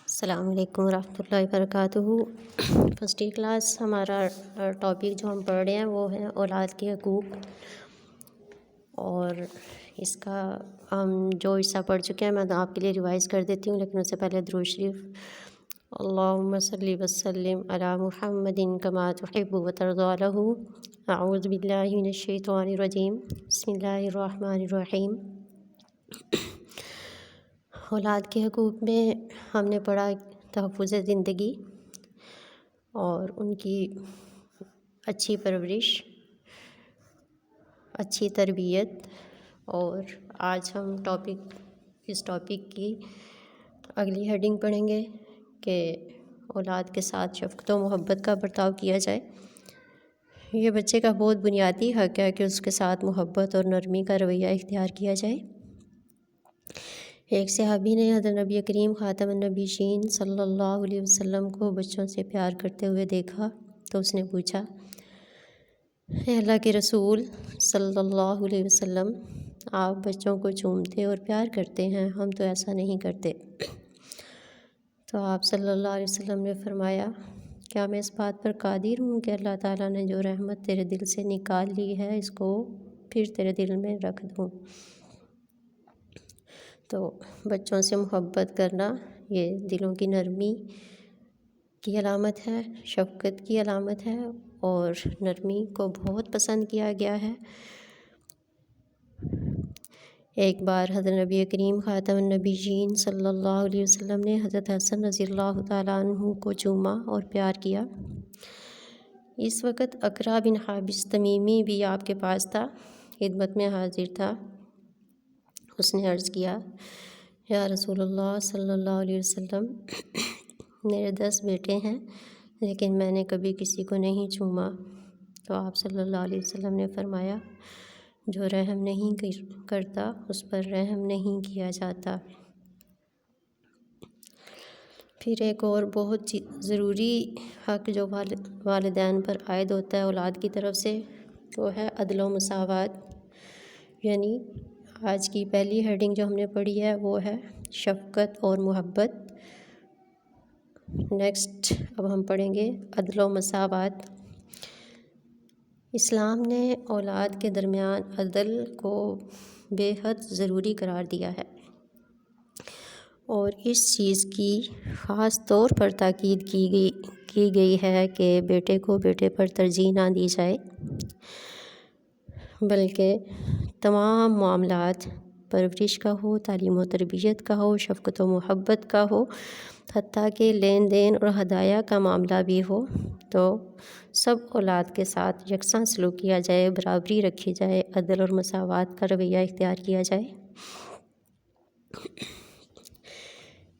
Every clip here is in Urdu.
السلام علیکم ورحمۃ اللہ وبرکاتہ۔ فرسٹ کلاس ہمارا ٹاپک جو ہم پڑھ رہے ہیں وہ ہے اولاد کے حقوق، اور اس کا ہم جو حصہ پڑھ چکے ہیں میں آپ کے لیے ریوائز کر دیتی ہوں، لیکن اس سے پہلے درود شریف۔ اللہم صلی وسلم علی محمد کما تحب وترضی عنہ۔ اعوذ باللہ من الشیطان الرجیم، بسم اللہ الرحمن الرحیم۔ اولاد کے حقوق میں ہم نے پڑھا تحفظ زندگی اور ان کی اچھی پرورش، اچھی تربیت، اور آج ہم اس ٹاپک کی اگلی ہیڈنگ پڑھیں گے کہ اولاد کے ساتھ شفقت و محبت کا برتاؤ کیا جائے۔ یہ بچے کا بہت بنیادی حق ہے کہ اس کے ساتھ محبت اور نرمی کا رویہ اختیار کیا جائے۔ ایک صحابی نے حضرت نبی کریم خاتم النبیین صلی اللہ علیہ وسلم کو بچوں سے پیار کرتے ہوئے دیکھا تو اس نے پوچھا، اے اللہ کے رسول صلی اللہ علیہ وسلم، آپ بچوں کو چومتے اور پیار کرتے ہیں، ہم تو ایسا نہیں کرتے۔ تو آپ صلی اللہ علیہ وسلم نے فرمایا، کیا میں اس بات پر قادر ہوں کہ اللہ تعالیٰ نے جو رحمت تیرے دل سے نکال لی ہے اس کو پھر تیرے دل میں رکھ دوں۔ تو بچوں سے محبت کرنا یہ دلوں کی نرمی کی علامت ہے، شفقت کی علامت ہے، اور نرمی کو بہت پسند کیا گیا ہے۔ ایک بار حضرت نبی کریم خاتم النبیین صلی اللہ علیہ وسلم نے حضرت حسن رضی اللہ تعالیٰ عنہ کو چوما اور پیار کیا۔ اس وقت اقرع بن حابس تمیمی بھی آپ کے پاس تھا، خدمت میں حاضر تھا۔ اس نے عرض کیا، یا رسول اللہ صلی اللہ علیہ وسلم، میرے 10 بیٹے ہیں لیکن میں نے کبھی کسی کو نہیں چوما۔ تو آپ صلی اللہ علیہ وسلم نے فرمایا، جو رحم نہیں کرتا اس پر رحم نہیں کیا جاتا۔ پھر ایک اور بہت ضروری حق جو والدین پر عائد ہوتا ہے اولاد کی طرف سے، وہ ہے عدل و مساوات۔ یعنی آج کی پہلی ہیڈنگ جو ہم نے پڑھی ہے وہ ہے شفقت اور محبت۔ نیکسٹ اب ہم پڑھیں گے عدل و مساوات۔ اسلام نے اولاد کے درمیان عدل کو بے حد ضروری قرار دیا ہے، اور اس چیز کی خاص طور پر تاکید کی گئی ہے کہ بیٹے کو بیٹے پر ترجیح نہ دی جائے، بلکہ تمام معاملات پرورش کا ہو، تعلیم و تربیت کا ہو، شفقت و محبت کا ہو، حتیٰ کہ لین دین اور ہدایہ کا معاملہ بھی ہو تو سب اولاد کے ساتھ یکساں سلوک کیا جائے، برابری رکھی جائے، عدل اور مساوات کا رویہ اختیار کیا جائے۔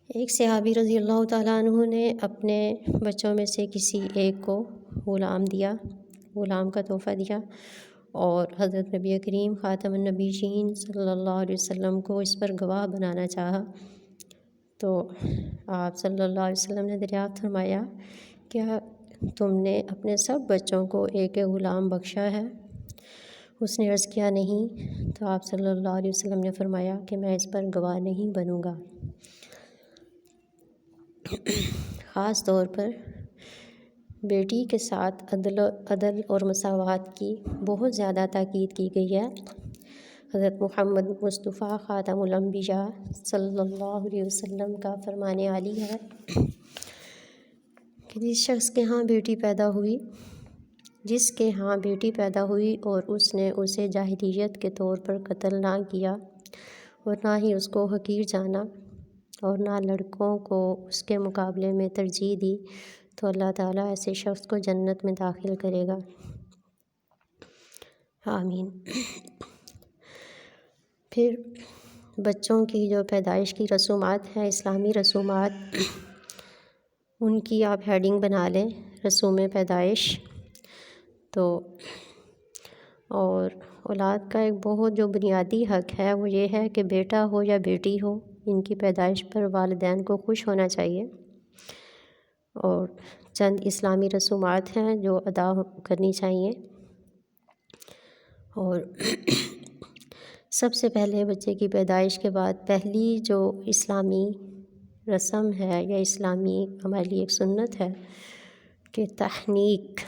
ایک صحابی رضی اللہ تعالیٰ عنہ نے اپنے بچوں میں سے کسی ایک کو غلام کا تحفہ دیا، اور حضرت نبی کریم خاتم النبیین صلی اللہ علیہ وسلم کو اس پر گواہ بنانا چاہا۔ تو آپ صلی اللہ علیہ وسلم نے دریافت فرمایا، کیا تم نے اپنے سب بچوں کو ایک غلام بخشا ہے؟ اس نے عرض کیا، نہیں۔ تو آپ صلی اللہ علیہ وسلم نے فرمایا کہ میں اس پر گواہ نہیں بنوں گا۔ خاص طور پر بیٹی کے ساتھ عدل اور مساوات کی بہت زیادہ تاکید کی گئی ہے۔ حضرت محمد مصطفیٰ خاتم الانبیاء صلی اللہ علیہ وسلم کا فرمان عالی ہے کہ جس کے ہاں بیٹی پیدا ہوئی اور اس نے اسے جاہلیت کے طور پر قتل نہ کیا اور نہ ہی اس کو حقیر جانا اور نہ لڑکوں کو اس کے مقابلے میں ترجیح دی، تو اللہ تعالیٰ ایسے شخص کو جنت میں داخل کرے گا، آمین۔ پھر بچوں کی جو پیدائش کی رسومات ہیں، اسلامی رسومات، ان کی آپ ہیڈنگ بنا لیں، رسوم پیدائش۔ تو اور اولاد کا ایک بہت جو بنیادی حق ہے وہ یہ ہے کہ بیٹا ہو یا بیٹی ہو، ان کی پیدائش پر والدین کو خوش ہونا چاہیے، اور چند اسلامی رسومات ہیں جو ادا کرنی چاہیے۔ اور سب سے پہلے بچے کی پیدائش کے بعد پہلی جو اسلامی رسم ہے یا اسلامی ہمارے لیے ایک سنت ہے کہ تحنیک،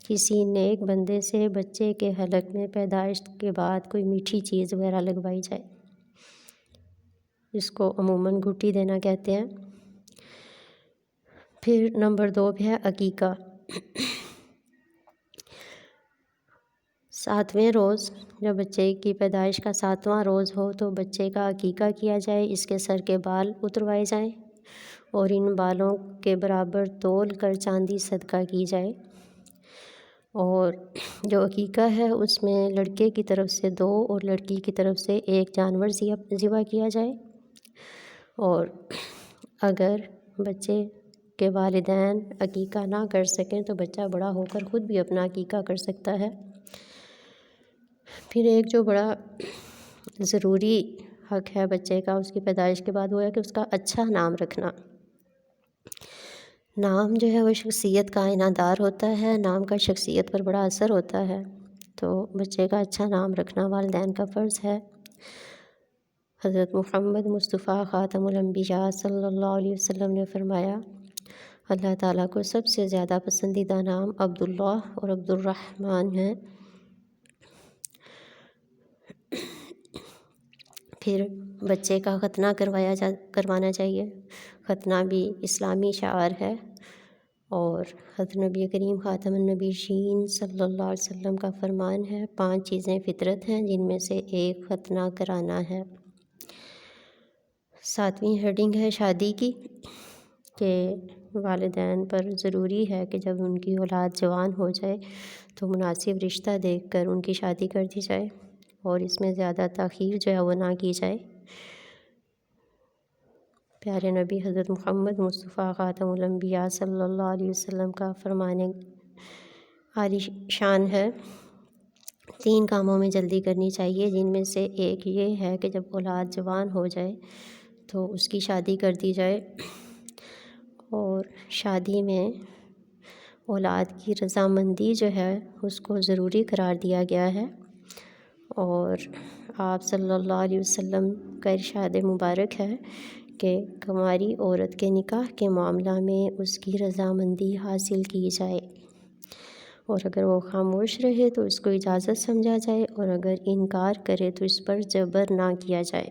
کسی نیک بندے سے بچے کے حلق میں پیدائش کے بعد کوئی میٹھی چیز وغیرہ لگوائی جائے، جس کو عموماً گھٹی دینا کہتے ہیں۔ پھر نمبر 2 پہ ہے عقیقہ۔ 7ویں روز جب بچے کی پیدائش کا 7واں روز ہو تو بچے کا عقیقہ کیا جائے، اس کے سر کے بال اتروائے جائیں اور ان بالوں کے برابر تول کر چاندی صدقہ کی جائے، اور جو عقیقہ ہے اس میں لڑکے کی طرف سے 2 اور لڑکی کی طرف سے 1 جانور ذبح کیا جائے، اور اگر بچے کے والدین عقیقہ نہ کر سکیں تو بچہ بڑا ہو کر خود بھی اپنا عقیقہ کر سکتا ہے۔ پھر ایک جو بڑا ضروری حق ہے بچے کا اس کی پیدائش کے بعد وہ ہے کہ اس کا اچھا نام رکھنا۔ نام جو ہے وہ شخصیت کا آئینہ دار ہوتا ہے، نام کا شخصیت پر بڑا اثر ہوتا ہے، تو بچے کا اچھا نام رکھنا والدین کا فرض ہے۔ حضرت محمد مصطفیٰ خاتم الانبیاء صلی اللہ علیہ وسلم نے فرمایا، اللہ تعالیٰ کو سب سے زیادہ پسندیدہ نام عبداللہ اور عبد الرحمن ہے۔ پھر بچے کا ختنہ کروانا چاہیے۔ ختنہ بھی اسلامی شعار ہے، اور حضرت نبی کریم خاتم النبیین صلی اللہ علیہ وسلم کا فرمان ہے 5 چیزیں فطرت ہیں جن میں سے ایک ختنہ کرانا ہے۔ 7ویں ہیڈنگ ہے شادی کی، کہ والدین پر ضروری ہے کہ جب ان کی اولاد جوان ہو جائے تو مناسب رشتہ دیکھ کر ان کی شادی کر دی جائے، اور اس میں زیادہ تاخیر جو ہے وہ نہ کی جائے۔ پیارے نبی حضرت محمد مصطفیٰ خاتم الانبیاء صلی اللہ علیہ وسلم کا فرمان عالی شان ہے، 3 کاموں میں جلدی کرنی چاہیے، جن میں سے ایک یہ ہے کہ جب اولاد جوان ہو جائے تو اس کی شادی کر دی جائے، اور شادی میں اولاد کی رضامندی جو ہے اس کو ضروری قرار دیا گیا ہے، اور آپ صلی اللہ علیہ وسلم کا ارشاد مبارک ہے کہ کنواری عورت کے نکاح کے معاملہ میں اس کی رضامندی حاصل کی جائے، اور اگر وہ خاموش رہے تو اس کو اجازت سمجھا جائے، اور اگر انکار کرے تو اس پر جبر نہ کیا جائے،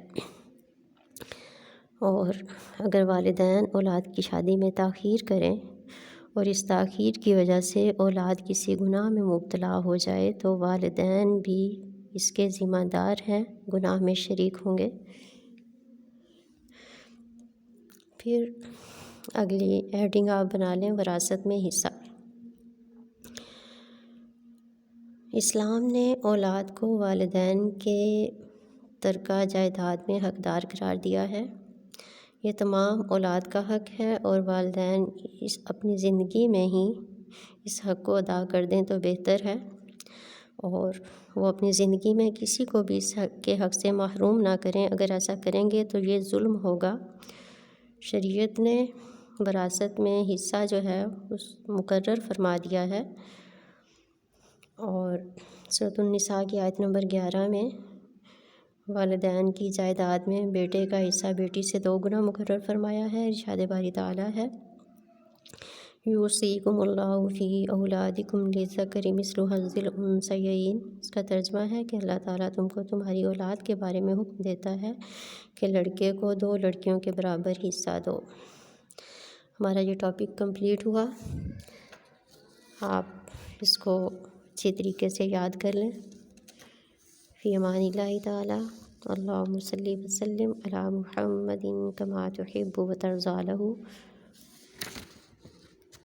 اور اگر والدین اولاد کی شادی میں تاخیر کریں اور اس تاخیر کی وجہ سے اولاد کسی گناہ میں مبتلا ہو جائے تو والدین بھی اس کے ذمہ دار ہیں، گناہ میں شریک ہوں گے۔ پھر اگلی ہیڈنگ آپ بنا لیں وراثت میں حصہ۔ اسلام نے اولاد کو والدین کے ترکہ جائیداد میں حقدار قرار دیا ہے، یہ تمام اولاد کا حق ہے، اور والدین اپنی زندگی میں ہی اس حق کو ادا کر دیں تو بہتر ہے، اور وہ اپنی زندگی میں کسی کو بھی اس حق کے حق سے محروم نہ کریں، اگر ایسا کریں گے تو یہ ظلم ہوگا۔ شریعت نے وراثت میں حصہ جو ہے اس مقرر فرما دیا ہے، اور سورۃ النساء کی آیت نمبر 11 میں والدین کی جائیداد میں بیٹے کا حصہ بیٹی سے 2 گنا مقرر فرمایا ہے۔ ارشاد باری تعالیٰ ہے، یوصیکم اللہ فی اولادکم للذکر مثل حظ الانثیین۔ اس کا ترجمہ ہے کہ اللہ تعالیٰ تم کو تمہاری اولاد کے بارے میں حکم دیتا ہے کہ لڑکے کو 2 لڑکیوں کے برابر حصہ دو۔ ہمارا یہ ٹاپک کمپلیٹ ہوا، آپ اس کو اچھی طریقے سے یاد کر لیں۔ فی امان اللہ تعالیٰ، اللہم صلی وسلم علی محمد کما تحب و ترضی لہ۔